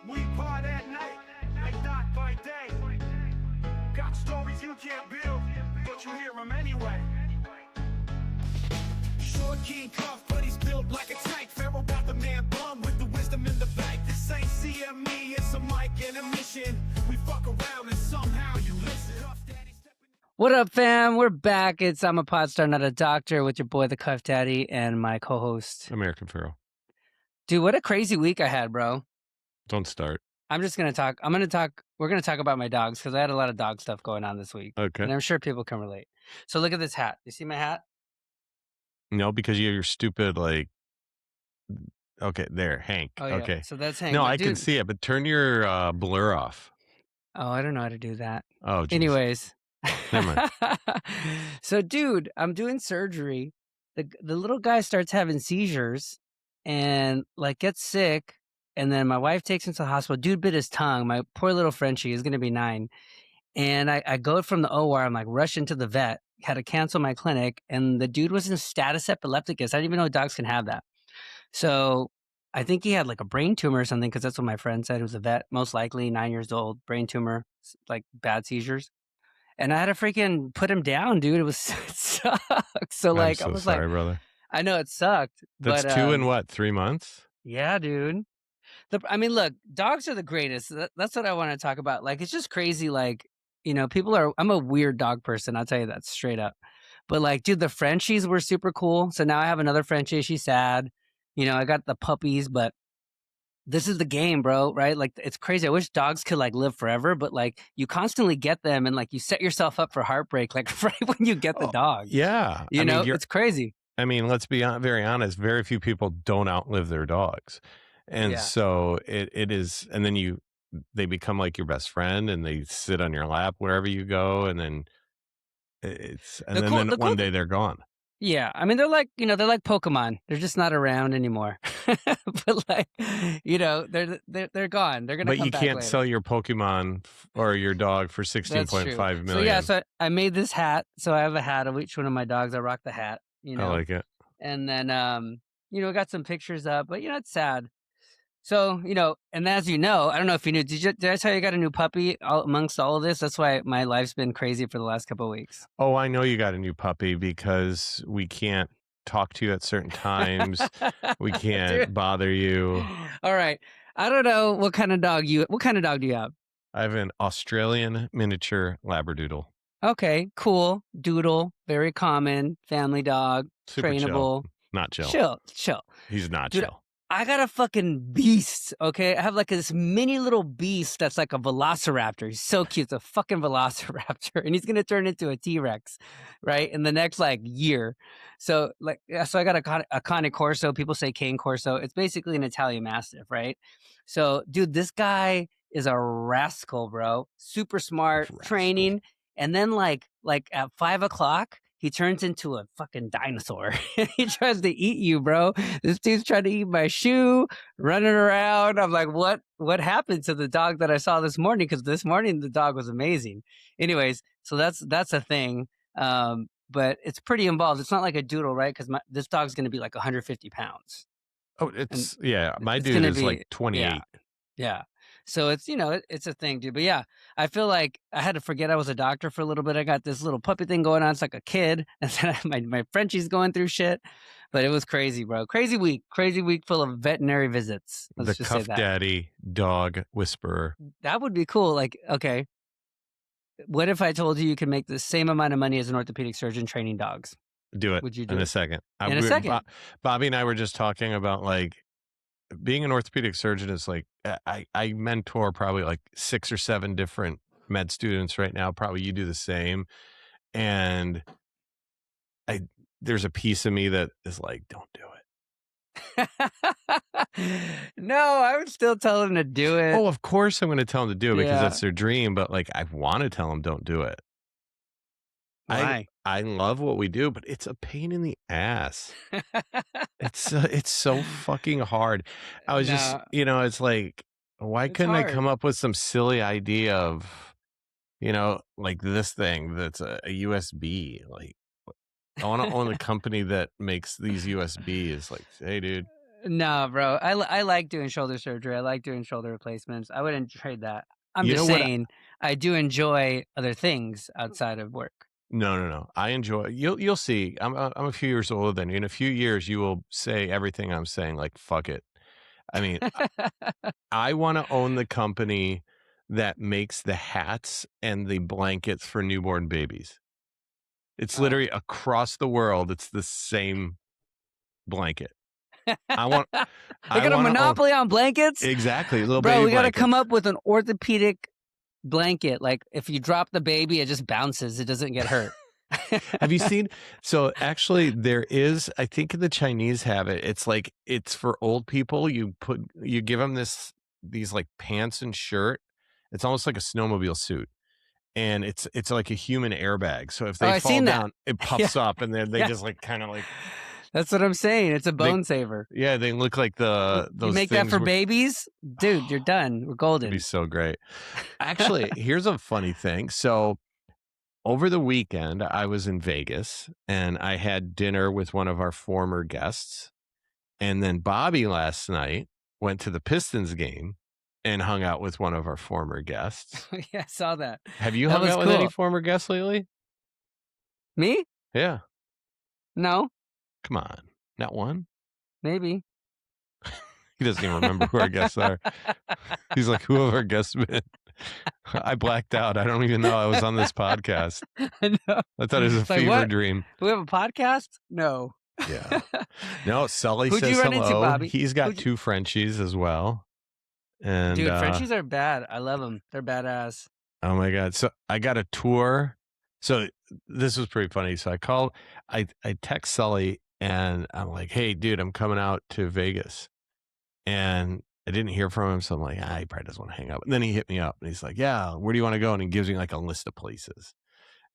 We part at night, like not by day. Got stories you can't build, but you hear them anyway. Short king cuff, but he's built like a tank. Pharaoh got the man bum with the wisdom in the bank. This ain't CME, it's a mic and a mission. We fuck around and somehow you listen. What up, fam? We're back. I'm a Podstar, not a doctor, with your boy, the Cuff Daddy, and my co-host, American Pharaoh. Dude, what a crazy week I had, bro. Don't start. I'm just going to talk. We're going to talk about my dogs because I had a lot of dog stuff going on this week. Okay. And I'm sure people can relate. So look at this hat. You see my hat? No, because you're stupid, like, okay, there, Hank. Oh, yeah. Okay. So that's Hank. No, But I can see it, but turn your blur off. Oh, I don't know how to do that. Oh, geez. Anyways. Never mind. So, dude, I'm doing surgery. The little guy starts having seizures and, like, gets sick. And then my wife takes him to the hospital. Dude bit his tongue. My poor little Frenchie is going to be 9. And I go from the OR. I'm like, rush into the vet. Had to cancel my clinic. And the dude was in status epilepticus. I didn't even know dogs can have that. So I think he had like a brain tumor or something, because that's what my friend said. It was a vet, most likely 9 years old, brain tumor, like bad seizures. And I had to freaking put him down, dude. It sucked. So like, I'm so I was sorry, like, brother. I know it sucked. That's but, 2 in what, 3 months? Yeah, dude. I mean, look, dogs are the greatest. That's what I want to talk about. Like, it's just crazy. Like, you know, I'm a weird dog person. I'll tell you that straight up. But like, dude, the Frenchies were super cool. So now I have another Frenchie. She's sad. You know, I got the puppies, but this is the game, bro, right? Like, it's crazy. I wish dogs could like live forever, but like, you constantly get them and like you set yourself up for heartbreak, like right when you get the dog. Yeah. You know, it's crazy. I mean, let's be very honest. Very few people don't outlive their dogs. And so it is, and then they become like your best friend and they sit on your lap wherever you go. And then one day they're gone. Yeah. I mean, they're like Pokemon. They're just not around anymore. But like, you know, they're gone. They're going to come back. But you can't later. sell your Pokemon or your dog for $16.5 million. So yeah, so I made this hat. So I have a hat of each one of my dogs. I rock the hat, you know. I like it. And then, you know, got some pictures up, but you know, it's sad. So, you know, and as you know, I don't know if you knew, did I tell you I got a new puppy amongst all of this? That's why my life's been crazy for the last couple of weeks. Oh, I know you got a new puppy because we can't talk to you at certain times. We can't bother you. All right. I don't know what kind of dog do you have? I have an Australian miniature Labradoodle. Okay, cool. Doodle, very common, family dog, super trainable. Chill. Not chill. Chill. He's not Dude, chill. I got a fucking beast, okay? I have like this mini little beast that's like a velociraptor. He's so cute. It's a fucking velociraptor. And he's going to turn into a T-Rex, right? In the next like year. So I got a Cane Corso. People say Cane Corso. It's basically an Italian Mastiff, right? So, dude, this guy is a rascal, bro. Super smart, training. And then like at 5 o'clock, he turns into a fucking dinosaur. He tries to eat you, bro. This dude's trying to eat my shoe, running around. I'm like, what happened to the dog that I saw this morning? Because this morning the dog was amazing. Anyways, so that's a thing. But it's pretty involved. It's not like a doodle, right? Because this dog's going to be like 150 pounds. Oh, my dude is like 28. Yeah. So it's, you know, it's a thing, dude. But yeah, I feel like I had to forget I was a doctor for a little bit. I got this little puppy thing going on. It's like a kid. And then my Frenchie's going through shit. But it was crazy, bro. Crazy week full of veterinary visits. The Cuff Daddy dog whisperer. That would be cool. Like, okay, what if I told you could make the same amount of money as an orthopedic surgeon training dogs? Do it. Would you do in it? a second? In a second. Bobby and I were just talking about like, being an orthopedic surgeon is like, I mentor probably like 6 or 7 different med students right now. Probably you do the same. And there's a piece of me that is like, don't do it. No, I would still tell them to do it. Oh, of course I'm going to tell them to do it because that's their dream. But like, I want to tell them don't do it. Why? I love what we do, but it's a pain in the ass. It's so fucking hard. I was just, you know, it's like, why couldn't I come up with some silly idea of, you know, like this thing that's a USB? Like, I want to own the company that makes these USBs. Like, hey, dude. No, bro. I like doing shoulder surgery. I like doing shoulder replacements. I wouldn't trade that. I'm You just know what? saying I do enjoy other things outside of work. No. I enjoy. You'll see. I'm a few years older than you. In a few years, you will say everything I'm saying. Like fuck it. I mean, I want to own the company that makes the hats and the blankets for newborn babies. It's Oh. literally across the world. It's the same blanket. I want. They I got a want to own monopoly on blankets? exactly little Bro, baby we got to come blankets. up with an orthopedic blanket. Like if you drop the baby, it just bounces. It doesn't get hurt. Have you seen? So actually, there is. I think the Chinese have it. It's like it's for old people. You give them these like pants and shirt. It's almost like a snowmobile suit, and it's like a human airbag. So if Oh, they I fall seen that. down, it Yeah. puffs up, and then they Yeah. just like kind of like That's what I'm saying. It's a they bone saver. yeah they look like You those make that things for where- babies? Dude, you're done. We're It'd be golden. so great. Actually, here's a funny thing. So over the weekend, I was in Vegas and I had dinner with one of our former guests. And then Bobby last night went to the Pistons game and hung out with one of our former guests. Yeah, I saw that. Have you That hung was out with any cool. former guests lately? Me? Yeah. No, Come on. Not one? maybe. He doesn't even remember who our guests are. He's like, who have our guests been? I blacked out. I don't even know I was on this podcast. I know. I thought it was a It's like, fever what? dream. Do we have a podcast? No. Yeah. No, Sully Who'd says you run hello. into, Bobby? He's got Who'd you- 2 Frenchies as well. And Dude, Frenchies are bad. I love them. They're badass. oh my God. So I got a tour. So this was pretty funny. So I text Sully and I'm like, hey, dude, I'm coming out to Vegas. And I didn't hear from him. So I'm like, he probably doesn't want to hang out. And then he hit me up and he's like, yeah, where do you want to go? And he gives me like a list of places.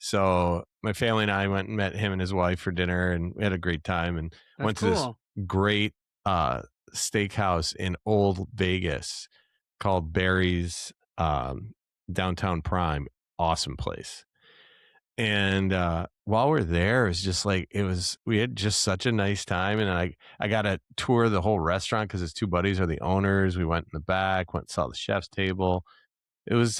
So my family and I went and met him and his wife for dinner and we had a great time and That's went to this cool. great steakhouse in Old Vegas called Barry's Downtown Prime. Awesome place. And while we're there, it's just like we had just such a nice time. And I got a tour of the whole restaurant because his 2 buddies are the owners. We went in the back, went and saw the chef's table. It was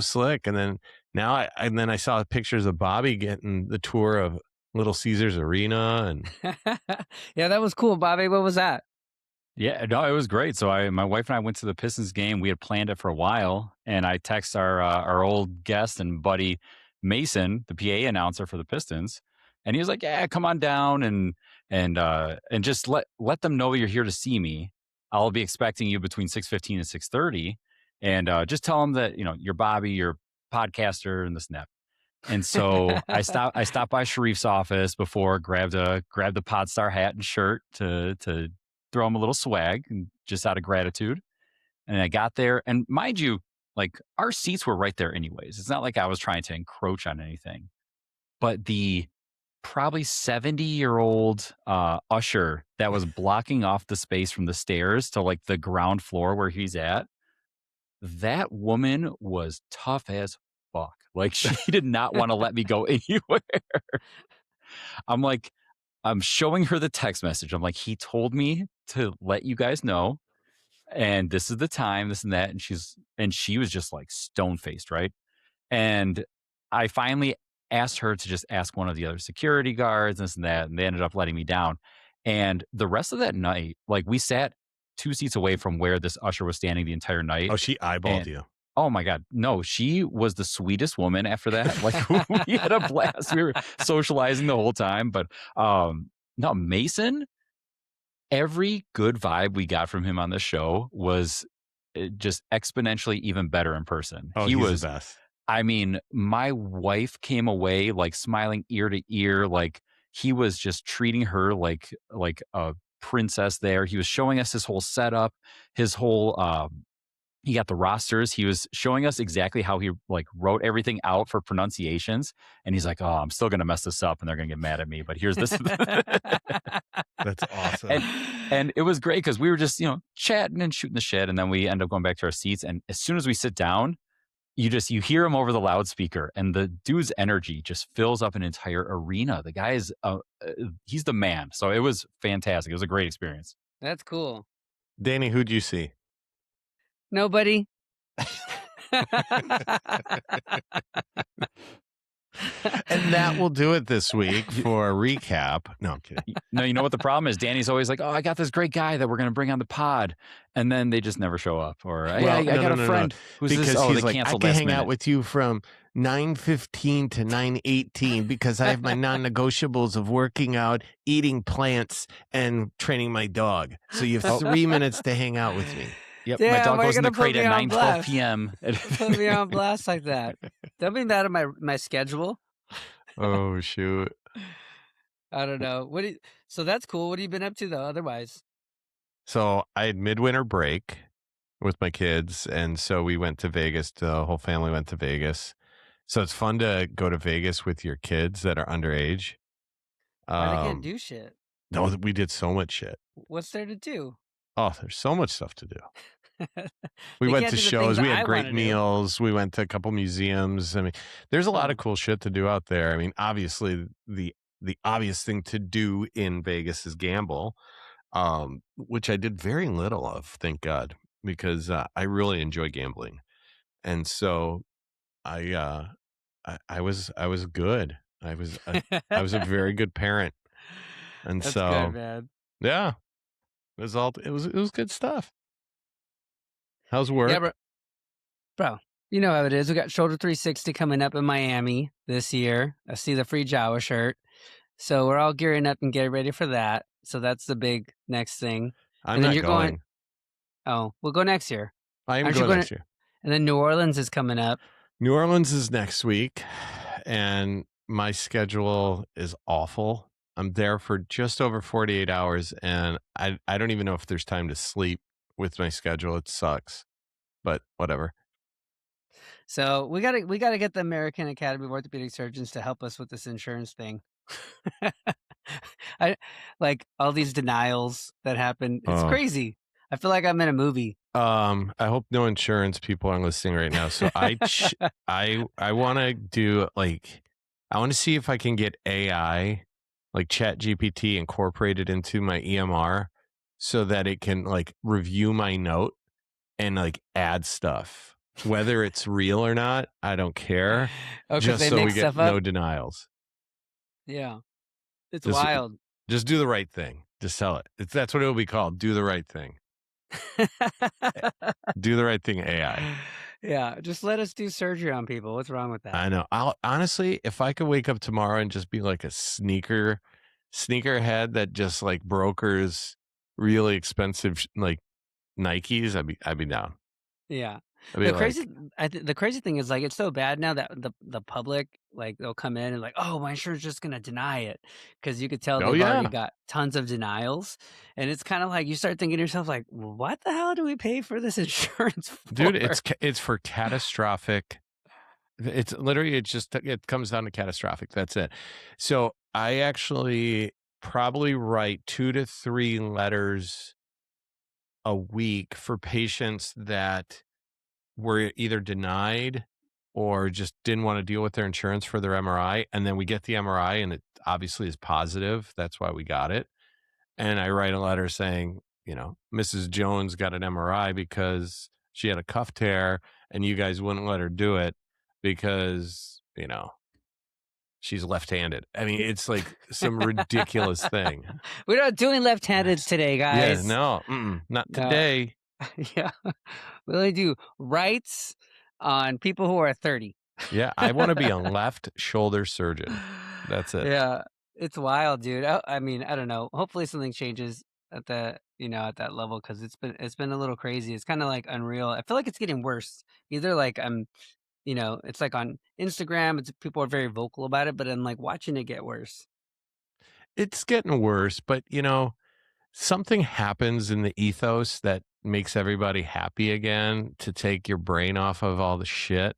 slick. And then I saw pictures of Bobby getting the tour of Little Caesars Arena and Yeah, that was cool, Bobby. What was that? Yeah, no, it was great. So my wife and I went to the Pistons game. We had planned it for a while, and I text our old guest and buddy Mason, the PA announcer for the Pistons, and he was like, "Yeah, come on down and just let them know you're here to see me. I'll be expecting you between 6:15 and 6:30, and just tell them that you're Bobby, you're a podcaster, and this and that." And so I stopped by Sharif's office before, grabbed the Podstar hat and shirt to throw him a little swag and just out of gratitude. And I got there, and mind you, like our seats were right there anyways. It's not like I was trying to encroach on anything. But the probably 70-year-old usher that was blocking off the space from the stairs to like the ground floor where he's at, that woman was tough as fuck. Like she did not want to let me go anywhere. I'm showing her the text message. I'm like, he told me to let you guys know, and this is the time, this and that. And she was just like stone faced, right? And I finally asked her to just ask one of the other security guards, this and that, and they ended up letting me down. And the rest of that night, like we sat 2 seats away from where this usher was standing the entire night. oh, she eyeballed And- you. Oh my God. No, she was the sweetest woman after that. Like we had a blast. We were socializing the whole time. But no, Mason, every good vibe we got from him on the show was just exponentially even better in person. Oh, he he's was the best. I mean, my wife came away like smiling ear to ear, like he was just treating her like a princess there. He was showing us his whole setup, his whole he got the rosters. He was showing us exactly how he like wrote everything out for pronunciations. And he's like, "Oh, I'm still going to mess this up and they're going to get mad at me, but here's this." That's awesome. And it was great because we were just, chatting and shooting the shit. And then we end up going back to our seats. And as soon as we sit down, you hear him over the loudspeaker and the dude's energy just fills up an entire arena. The guy is, he's the man. So it was fantastic. It was a great experience. That's cool. Danny, who'd you see? Nobody. And that will do it this week for a recap. No, I'm kidding. No, you know what the problem is? Danny's always like, "Oh, I got this great guy that we're going to bring on the pod," and then they just never show up. Or I got a friend who's because this. Oh, he's they like, I canceled can last hang minute. out with you from 9:15 to 9:18 because I have my non-negotiables of working out, eating plants, and training my dog. So you have 3 minutes to hang out with me. Yep, Damn, my why dog you goes in the gonna put crate me at on 9:12 blast? p.m. Put me on blast like that. Don't be mad at my schedule. Oh shoot! I don't know. So that's cool. What have you been up to though? Otherwise, So I had midwinter break with my kids, and so we went to Vegas. The whole family went to Vegas. So it's fun to go to Vegas with your kids that are underage. why they can't do shit? No, we did so much shit. What's there to do? Oh, there's so much stuff to do. We They went can't to do the things shows. We had I great wanna do. meals. We went to a couple museums. I mean, there's a lot Huh. of cool shit to do out there. I mean, obviously the obvious thing to do in Vegas is gamble, which I did very little of, thank God, because I really enjoy gambling, and so I I was good. I was a very good parent, and That's so good, man. yeah, it was good stuff. How's work? Yeah, bro. You know how it is. We got Shoulder 360 coming up in Miami this year. I see the free Jawa shirt. So we're all gearing up and getting ready for that. So that's the big next thing. I'm And then not you're going. going. Oh, we'll go next year. I am Aren't you going next year. And then New Orleans is coming up. New Orleans is next week, and my schedule is awful. I'm there for just over 48 hours, and I don't even know if there's time to sleep with my schedule. It sucks, but whatever. So we gotta get the American Academy of Orthopedic Surgeons to help us with this insurance thing. I like all these denials that happen. It's Oh. crazy. I feel like I'm in a movie. I hope no insurance people are listening right now. So I want to do I want to see if I can get AI, like Chat GPT, incorporated into my EMR so that it can like review my note and like add stuff, whether it's real or not. I don't care. Oh, 'cause Just they so make we get stuff up? no denials. Yeah. It's Just- wild. Just do the right thing. Just tell it. That's what it'll be called. Do the right thing. Do the right thing, AI. Yeah, just let us do surgery on people. What's wrong with that? I know. I'll honestly, if I could wake up tomorrow and just be like a sneakerhead that just like brokers really expensive like Nikes, I'd be down. Yeah. I'd be The like, the crazy thing is like it's so bad now that the public like they'll come in and like, oh, my insurance just gonna deny it because you could tell Oh, they've already yeah. got tons of denials, and it's kind of like you start thinking to yourself like, what the hell do we pay for this insurance for? Dude, it's for catastrophic. It's literally it comes down to catastrophic. That's it. So I actually probably write 2 to 3 letters a week for patients that were either denied or just didn't want to deal with their insurance for their MRI. And then we get the MRI and it obviously is positive. That's why we got it. And I write a letter saying, Mrs. Jones got an MRI because she had a cuff tear and you guys wouldn't let her do it because, she's left-handed. I mean, it's like some ridiculous thing. We're not doing left-handed today, guys. Yeah, no, not No. today. Yeah, we only do rights on people who are 30. Yeah, I want to be a left shoulder surgeon. That's it. Yeah, it's wild, dude. I mean, I don't know. Hopefully, something changes at that at that level because it's been a little crazy. It's kind of like unreal. I feel like it's getting worse. Either like it's like on Instagram, people are very vocal about it, but I'm like watching it get worse. It's getting worse, but something happens in the ethos that makes everybody happy again to take your brain off of all the shit.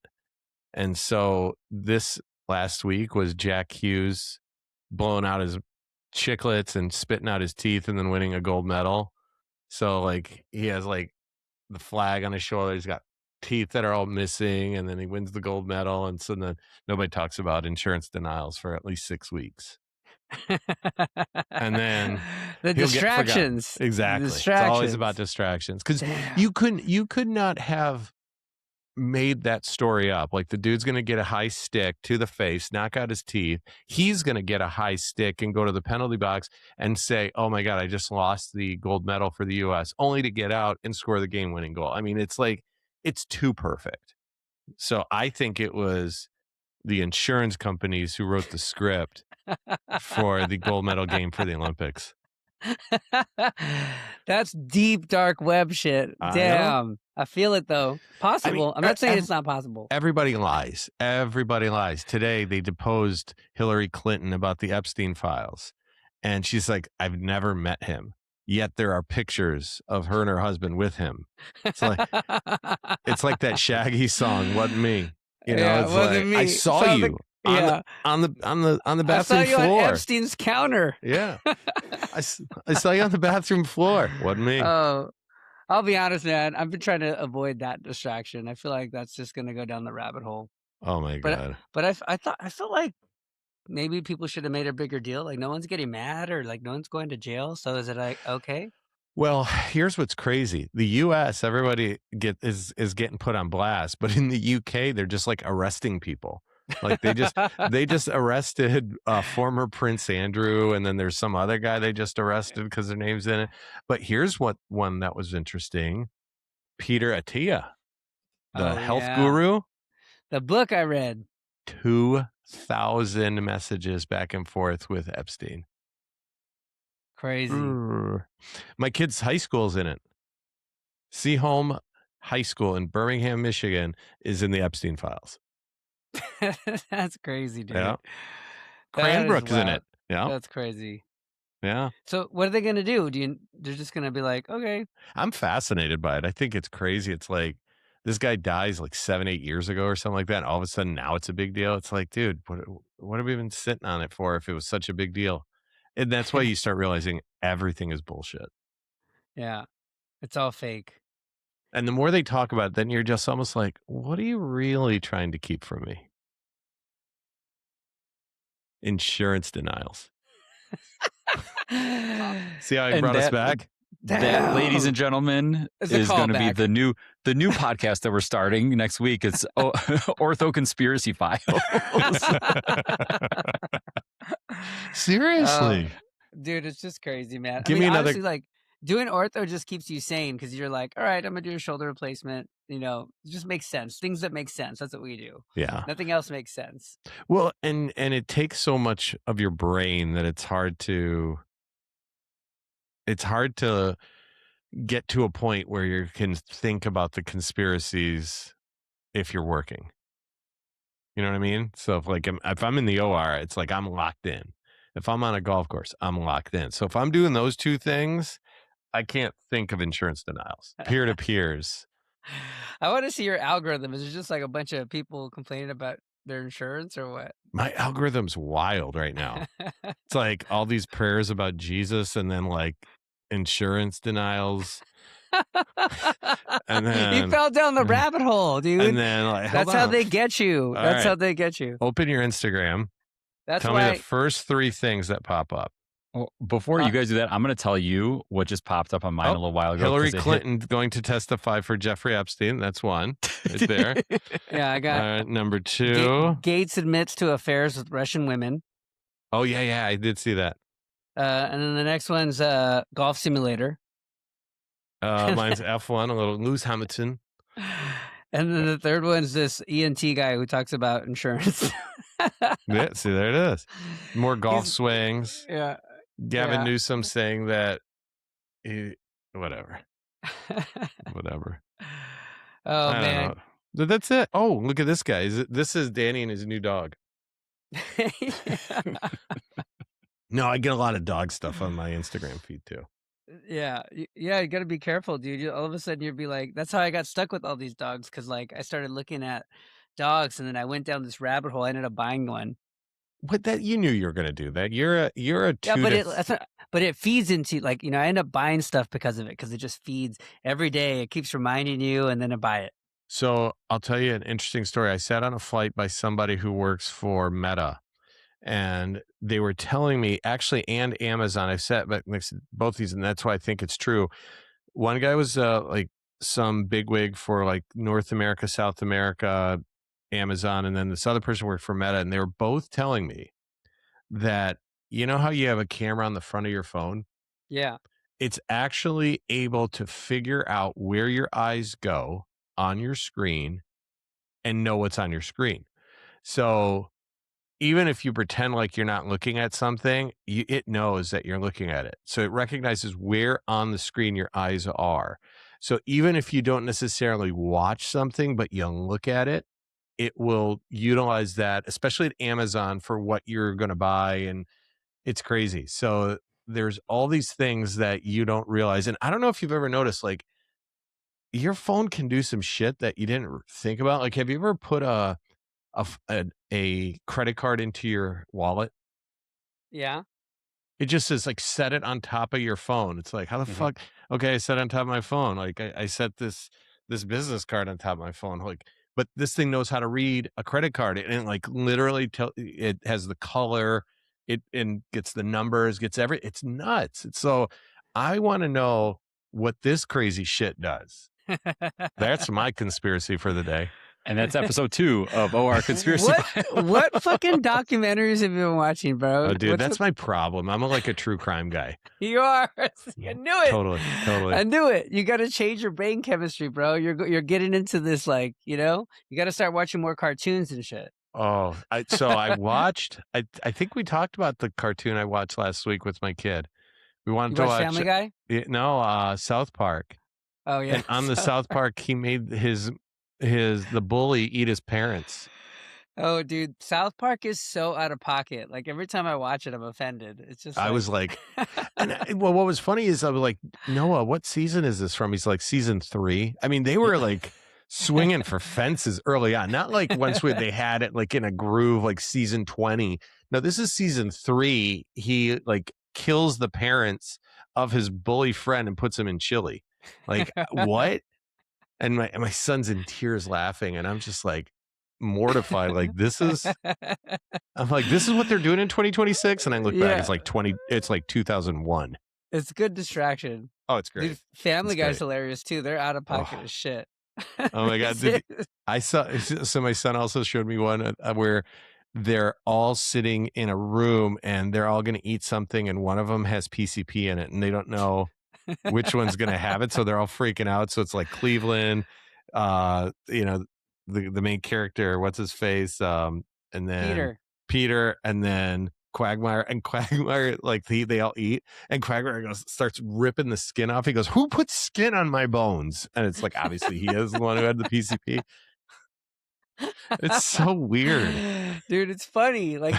And so this last week was Jack Hughes blowing out his chiclets and spitting out his teeth and then winning a gold medal. So like he has like the flag on his shoulder. He's got teeth that are all missing, and then he wins the gold medal. And so then nobody talks about insurance denials for at least 6 weeks. And then the he'll get forgotten. distractions. Exactly. It's always about distractions. Because Damn. you could not have made that story up. Like the dude's going to get a high stick to the face, knock out his teeth. He's going to get a high stick and go to the penalty box and say, "Oh my God, I just lost the gold medal for the U.S." only to get out and score the game-winning goal. I mean, it's like, it's too perfect. So I think it was the insurance companies who wrote the script for the gold medal game for the Olympics. That's deep dark web shit. I know. Damn. I feel it though. Possible. I'm not saying ev- it's not possible. Everybody lies. Everybody lies. Today, they deposed Hillary Clinton about the Epstein files. And she's like, "I've never met him. Yet there are pictures of her and her husband with him." It's like that Shaggy song, "Wasn't Me." You know, Yeah, it's wasn't like, me. I saw you Yeah. on the I bathroom saw you floor. on Epstein's counter. Yeah. I saw you on the bathroom floor. Wasn't me. Oh, I'll be honest, man. I've been trying to avoid that distraction. I feel like that's just going to go down the rabbit hole. Oh my God. But I felt like maybe people should have made a bigger deal. Like no one's getting mad or like no one's going to jail. So is it like, okay? Well, here's what's crazy. The U.S., everybody is getting put on blast, but in the U.K., they're just like arresting people. Like they just arrested former Prince Andrew, and then there's some other guy they just arrested because their name's in it. But here's one that was interesting: Peter Attia, the health guru. The book I read. 2,000 messages back and forth with Epstein. Crazy. My kid's high school's in it. Seaholm High School in Birmingham, Michigan is in the Epstein files. That's crazy, dude. Yeah. Cranbrook's in it. Yeah. That's crazy. Yeah. So what are they going to do? They're just going to be like, okay. I'm fascinated by it. I think it's crazy. It's like this guy dies like 7-8 years ago or something like that. And all of a sudden now it's a big deal. It's like, dude, what have we been sitting on it for if it was such a big deal? And that's why you start realizing everything is bullshit. Yeah. It's all fake. And the more they talk about it, then you're just almost like, what are you really trying to keep from me? Insurance denials. See how I brought us back? That, ladies and gentlemen, is going to be the new podcast that we're starting next week. It's Ortho Conspiracy Files. Seriously. Dude, it's just crazy, man. Give me another. Honestly, like doing ortho just keeps you sane because you're like, all right, I'm gonna do a shoulder replacement. You know, it just makes sense. Things that make sense. That's what we do. Yeah. Nothing else makes sense. Well, and it takes so much of your brain that it's hard to get to a point where you can think about the conspiracies if you're working. You know what I mean? So if I'm in the OR, it's like I'm locked in. If I'm on a golf course, I'm locked in. So if I'm doing those two things, I can't think of insurance denials. Peer-to-peers. I want to see your algorithm. Is it just like a bunch of people complaining about their insurance or what? My algorithm's wild right now. It's like all these prayers about Jesus and then like insurance denials. And then you fell down the rabbit hole, dude. And then like, that's how they get you. That's how they get you. Open your Instagram. Tell me the first 3 things that pop up. Well, before you guys do that, I'm going to tell you what just popped up on mine a little while ago. Hillary Clinton going to testify for Jeffrey Epstein. That's one right there. Yeah, I got number 2. Gates admits to affairs with Russian women. Oh, yeah. I did see that. And then the next one's golf simulator. Mine's F1, a little Lewis Hamilton. And then the third one's this ENT guy who talks about insurance. Yeah, see, there it is. More golf swings. Yeah. Gavin Newsom saying that whatever. Oh, man. That's it. Oh, look at this guy. This is Danny and his new dog. No, I get a lot of dog stuff on my Instagram feed too. Yeah, you got to be careful, dude. All of a sudden, you'd be like, "That's how I got stuck with all these dogs." Because like I started looking at dogs, and then I went down this rabbit hole. I ended up buying one. But that you knew you were going to do that. You're a yeah, but it feeds into like I end up buying stuff because of it because it just feeds every day. It keeps reminding you, and then I buy it. So I'll tell you an interesting story. I sat on a flight by somebody who works for Meta. and they were telling me actually, and Amazon, I've said, but both these, and that's why I think it's true. One guy was like some bigwig for like North America, South America, Amazon, and then this other person worked for Meta, and they were both telling me that you know how you have a camera on the front of your phone? Yeah. It's actually able to figure out where your eyes go on your screen and know what's on your screen. So even if you pretend like you're not looking at something, it knows that you're looking at it. So it recognizes where on the screen your eyes are. So even if you don't necessarily watch something, but you look at it, it will utilize that, especially at Amazon, for what you're going to buy. And it's crazy. So there's all these things that you don't realize. And I don't know if you've ever noticed, like, your phone can do some shit that you didn't think about. Like, have you ever put a credit card into your wallet? Yeah. It just says like set it on top of your phone. It's like, how the fuck? Okay, I set it on top of my phone. Like I set this business card on top of my phone. Like, but this thing knows how to read a credit card and it like literally it has the color, it and gets the numbers, gets it's nuts. So I want to know what this crazy shit does. That's my conspiracy for the day. And that's episode 2 of OR Conspiracy. What fucking documentaries have you been watching, bro? Oh, dude, that's my problem. I'm like a true crime guy. You are. I knew it. Totally. I knew it. You got to change your brain chemistry, bro. You're getting into this, like, you got to start watching more cartoons and shit. Oh, so I watched. I think we talked about the cartoon I watched last week with my kid. We wanted to watch Family Guy. No, South Park. Oh yeah. And on the South Park, he made the bully eat his parents. Oh, dude, South Park is so out of pocket. Like every time I watch it, I'm offended. It's just. I was like, well, what was funny is I was like, Noah, what season is this from? He's like, season 3. I mean, they were like swinging for fences early on, not like once they had it like in a groove, like season 20. No, this is season 3. He like kills the parents of his bully friend and puts him in chili. Like what? And my son's in tears laughing, and I'm just like mortified. Like I'm like, this is what they're doing in 2026. And I look back, it's like 2001. It's good distraction. Oh, it's great. Dude, Family Guy's hilarious too. They're out of pocket as shit. Oh my God. I saw, so my son also showed me one where they're all sitting in a room and they're all going to eat something. And one of them has PCP in it and they don't know which one's going to have it. So they're all freaking out. So it's like Cleveland, the main character, what's his face? And then Peter, and then Quagmire, like they all eat, and Quagmire starts ripping the skin off. He goes, "Who put skin on my bones?" And it's like, obviously he is the one who had the PCP. It's so weird, dude. It's funny. Like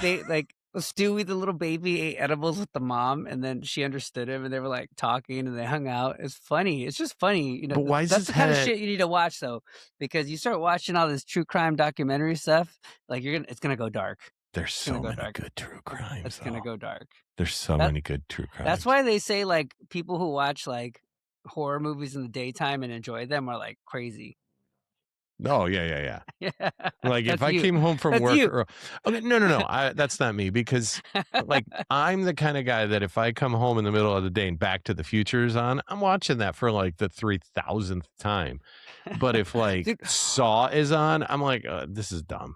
Stewie, the little baby, ate edibles with the mom, and then she understood him, and they were like talking, and they hung out. It's funny. It's just funny, But why is that's his the kind of head- shit you need to watch, though, because you start watching all this true crime documentary stuff, like it's gonna go dark. There's so many good true crimes. It's gonna go dark. There's so many good true crimes. That's why they say like people who watch like horror movies in the daytime and enjoy them are like crazy. Oh yeah. Like if I you. came home from That's work, you. Okay, no, that's not me, because like I'm the kind of guy that if I come home in the middle of the day and Back to the Future is on, I'm watching that for like the 3,000th time. But if like Saw is on, I'm like, this is dumb.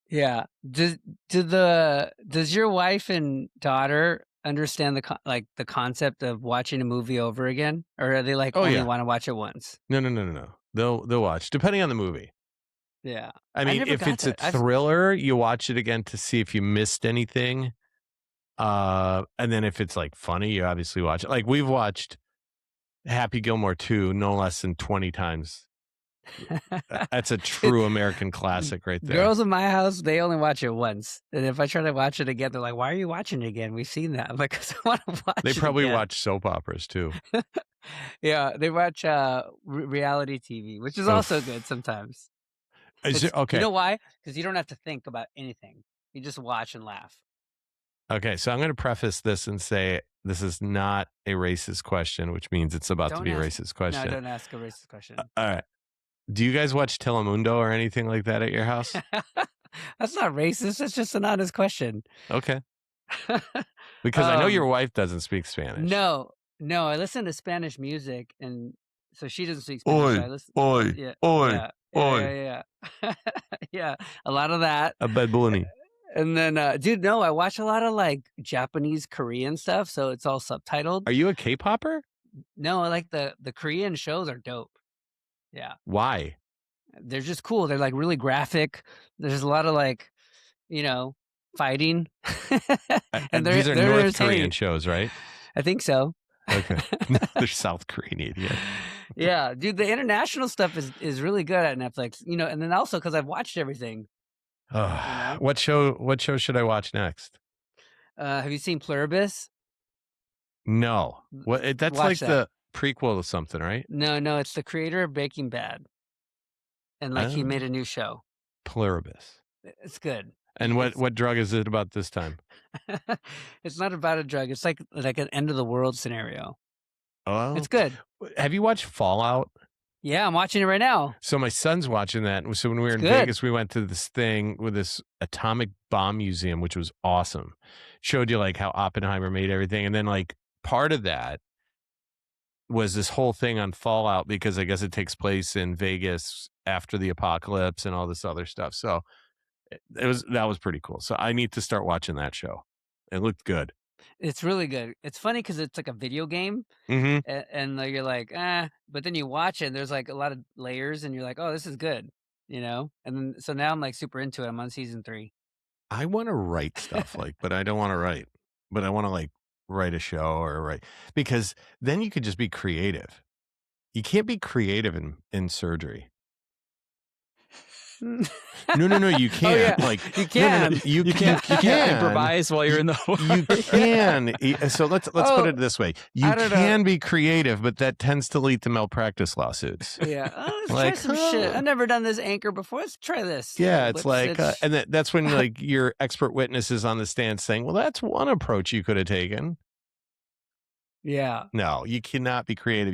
Yeah. Does your wife and daughter understand the concept of watching a movie over again, or are they like only want to watch it once? No. They'll watch depending on the movie. Yeah. I mean, if it's a thriller, you watch it again to see if you missed anything. And then if it's like funny, you obviously watch it. Like we've watched Happy Gilmore 2 no less than 20 times. That's a true American classic right there. Girls in my house, they only watch it once. And if I try to watch it again, they're like, "Why are you watching it again? We've seen that." I'm like, "Because I want to watch it." They probably again. watch soap operas too. Yeah, they watch reality TV, which is also good sometimes. Okay. You know why? Because you don't have to think about anything. You just watch and laugh. Okay, so I'm going to preface this and say this is not a racist question, which means it's about to be a racist question. No, don't ask a racist question. All right. Do you guys watch Telemundo or anything like that at your house? That's not racist. That's just an honest question. Okay. Because I know your Um, wife doesn't speak Spanish. No, I listen to Spanish music, and so she doesn't speak Spanish. So I listen. oi, Yeah, oi, yeah, oi. yeah. Yeah, a lot of that. A bad bunny. And then, dude, no, I watch a lot of like Japanese, Korean stuff, so it's all subtitled. Are you a K-popper? No, I like the Korean shows are dope. Yeah, Why? they're just cool. They're like really graphic. There's a lot of like, fighting, and These are they're North Korean entertaining. shows, right? I think so. Okay. They're South Korean, idiot. Yeah, dude, the international stuff is really good at Netflix. And then also because I've watched everything. know? What show should I watch next? Have you seen Pluribus? No. What? That's Watch like that. the prequel to something, right? No, it's the creator of Breaking Bad, and like he Oh. made a new show. Pluribus. It's good. And what drug is it about this time? It's not about a drug. It's like an end of the world scenario. Oh, It's good. Have you watched Fallout? Yeah, I'm watching it right now. So my son's watching that. So when we were in good. Vegas, we went to this thing with this atomic bomb museum, which was awesome. Showed you like how Oppenheimer made everything. And then like part of that was this whole thing on Fallout, because I guess it takes place in Vegas after the apocalypse and all this other stuff. So that was pretty cool. So I need to start watching that show. It looked good. It's really good. It's funny because it's like a video game, Mm-hmm. and like, you're like, but then you watch it, and there's like a lot of layers, and you're like, oh, this is good, And then so now I'm like super into it. I'm on season 3. I want to write stuff but I don't want to write, but I want to like write a show or write, because then you could just be creative. You can't be creative in surgery. No, you can't. Oh, yeah. Like You can. No, you can't improvise while you're in the You can. So let's put it this way: you I don't know. can be creative, but that tends to lead to malpractice lawsuits. Yeah. Oh, let's Like, try some shit. I've never done this anchor before. Let's try this. Yeah, it's like, Let's- and that's when like your expert witness is on the stand saying, "Well, that's one approach you could have taken." yeah. No, you cannot be creative.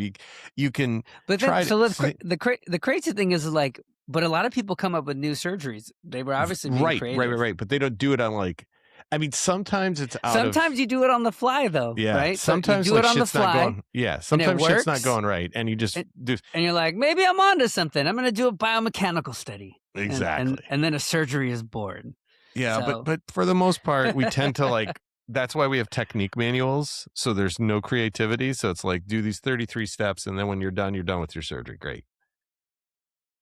You can, But then, try so to, the crazy thing is like, but a lot of people come up with new surgeries. They were obviously being creative. right. But they don't do it on like, I mean, sometimes it's out Sometimes you do it on the fly, though. yeah. Right. Sometimes you do like it on the shit's not fly, going. Yeah. Sometimes shit's not works, going right, and you just do and you're like, maybe I'm onto something. I'm going to do a biomechanical study. exactly. And then a surgery is born. Yeah, So- but for the most part, we tend to like. That's why we have technique manuals. So there's no creativity. So it's like do these 33 steps, and then when you're done with your surgery. Great,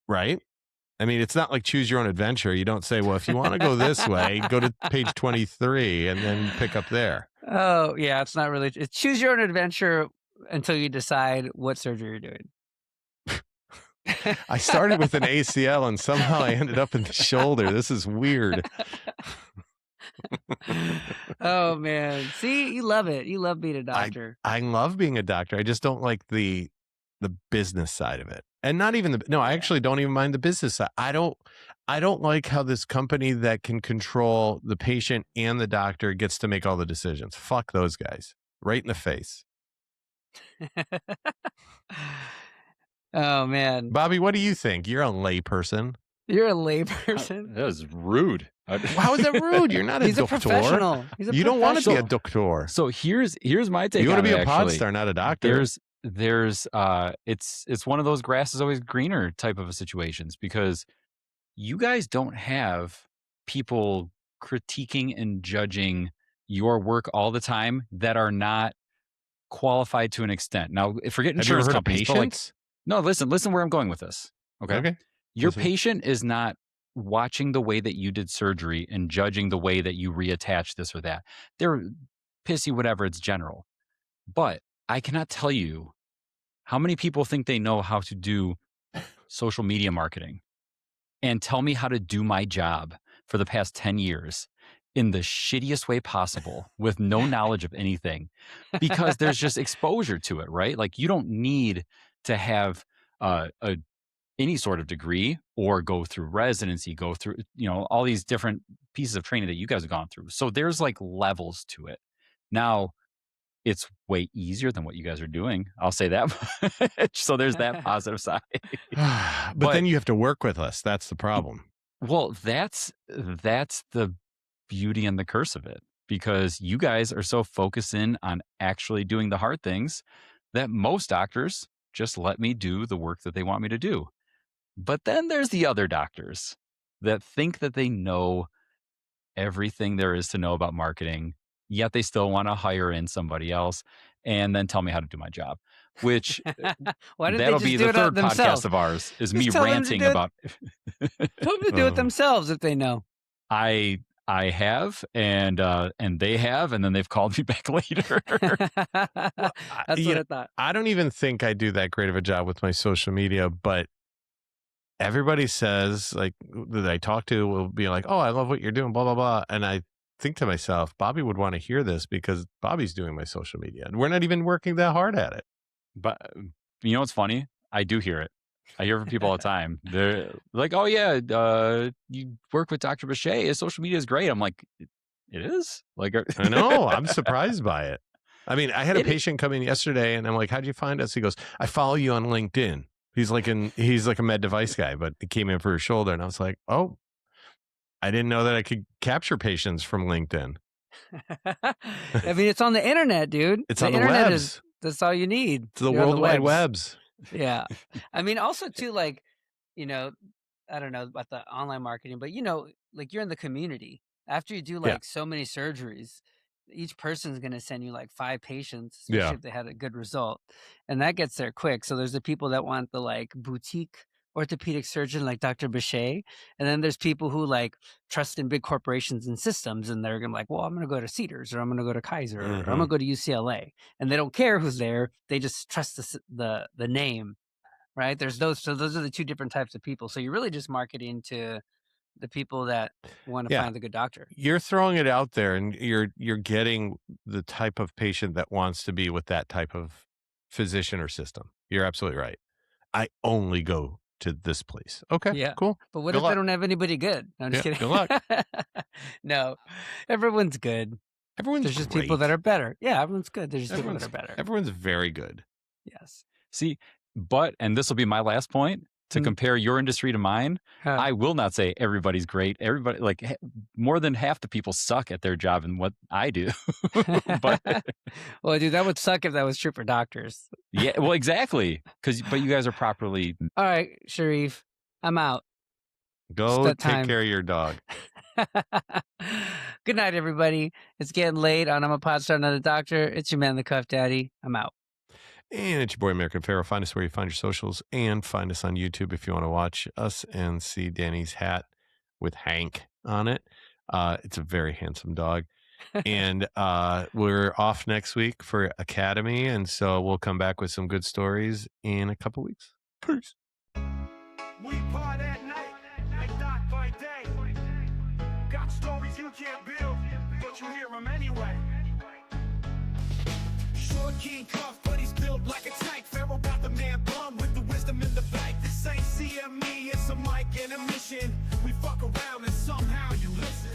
right? I mean, it's not like choose your own adventure. You don't say, well, if you want to go this way, go to page 23 and then pick up there. Oh, yeah. It's not really. It's choose your own adventure until you decide what surgery you're doing. I started with an ACL and somehow I ended up in the shoulder. This is weird. Oh man, see, you love it. You love being a doctor. I love being a doctor. I just don't like the business side of it. And not even I actually don't even mind the business side. I don't like how this company that can control the patient and the doctor gets to make all the decisions. Fuck those guys. Right in the face. Oh man, Bobby, what do you think? You're a lay person. you're a layperson. That was rude. How is that rude? You're not a He's a doctor. professional. He's a You don't want to be a professional. doctor. So here's my take. You want on to be it, a actually. podstar, not a doctor. There's it's one of those grass is always greener type of situations, because you guys don't have people critiquing and judging your work all the time that are not qualified to an extent. Now, forget Have you ever insurance heard of companies, but like, patients? no, listen where I'm going with this. Okay. Your Listen. patient is not watching the way that you did surgery and judging the way that you reattach this or that. They're pissy, whatever, it's general. But I cannot tell you how many people think they know how to do social media marketing and tell me how to do my job for the past 10 years in the shittiest way possible with no knowledge of anything, because there's just exposure to it, right? Like you don't need to have any sort of degree or go through residency, go through, all these different pieces of training that you guys have gone through. So there's like levels to it. Now, it's way easier than what you guys are doing. I'll say that. So there's that positive side. But then you have to work with us. That's the problem. Well, that's the beauty and the curse of it, because you guys are so focused in on actually doing the hard things that most doctors just let me do the work that they want me to do. But then there's the other doctors that think that they know everything there is to know about marketing, yet they still want to hire in somebody else and then tell me how to do my job, which Why didn't they that'll just be do the it third podcast themselves? of ours is Just me tell them to ranting do it. about Tell them to do it Oh. themselves if they know. I have and they have, and then they've called me back later. Well, That's you what know, I thought. I don't even think I do that great of a job with my social media, but everybody says, like, that I talk to will be like, oh, I love what you're doing, blah, blah, blah. And I think to myself, Bobby would want to hear this because Bobby's doing my social media and we're not even working that hard at it. But you know what's funny? I do hear it. I hear from people all the time. They're like, "Oh yeah, you work with Dr. Bichet. His social media is great." I'm like, "It is." Like, I know. I'm surprised by it. I mean, I had a It- patient come in yesterday and I'm like, how'd you find us? He goes, I follow you on LinkedIn. He's like a med device guy, but he came in for his shoulder. And I was like, oh, I didn't know that I could capture patients from LinkedIn. I mean, it's on the internet, dude. It's on the internet webs. That's all you need. It's the You're on World Wide webs. Webs. Yeah. I mean, also too, like, you know, I don't know about the online marketing, but like you're in the community. After you do Yeah. like so many surgeries, each person's going to send you like 5 patients, Yeah. especially if they had a good result. And that gets there quick. So there's the people that want the like boutique orthopedic surgeon like Dr. Bichet. And then there's people who like trust in big corporations and systems. And they're going to like, well, I'm going to go to Cedars or I'm going to go to Kaiser or I'm going to go to UCLA. And they don't care who's there. They just trust the name. Right. There's those. So those are the 2 different types of people. So you're really just marketing to the people that want to Yeah. find the good doctor. You're throwing it out there and you're getting the type of patient that wants to be with that type of physician or system. You're absolutely right. I only go to this place. Okay, Yeah. cool. But what Good if luck. they don't have anybody good? No, I'm just Yeah, kidding. good luck. No, everyone's good. Everyone's There's just people that great. are better. Yeah, everyone's good. There's just people that are better. Everyone's very good. Yes. See, and this will be my last point to compare your industry to mine. Huh. I will not say everybody's great. Everybody, like, more than half the people suck at their job and what I do. But Well, dude, that would suck if that was true for doctors. yeah, well, exactly. But you guys are properly. All right, Sharif, I'm out. Go that take time. care of your dog. Good night, everybody. It's getting late on I'm a Podstar, not a doctor. It's your man, the Cuff Daddy. I'm out. And it's your boy, American Pharaoh. Find us where you find your socials and find us on YouTube if you want to watch us and see Danny's hat with Hank on it. It's a very handsome dog. And we're off next week for Academy. And so we'll come back with some good stories in a couple weeks. Peace. We part at night, and doc by day. Got stories you can't build, but you hear them anyway. Short King Cuff, but he's built like a tank. Pharaoh got the man bum with the wisdom in the bank. This ain't CME, it's a mic and a mission. We fuck around and somehow you listen.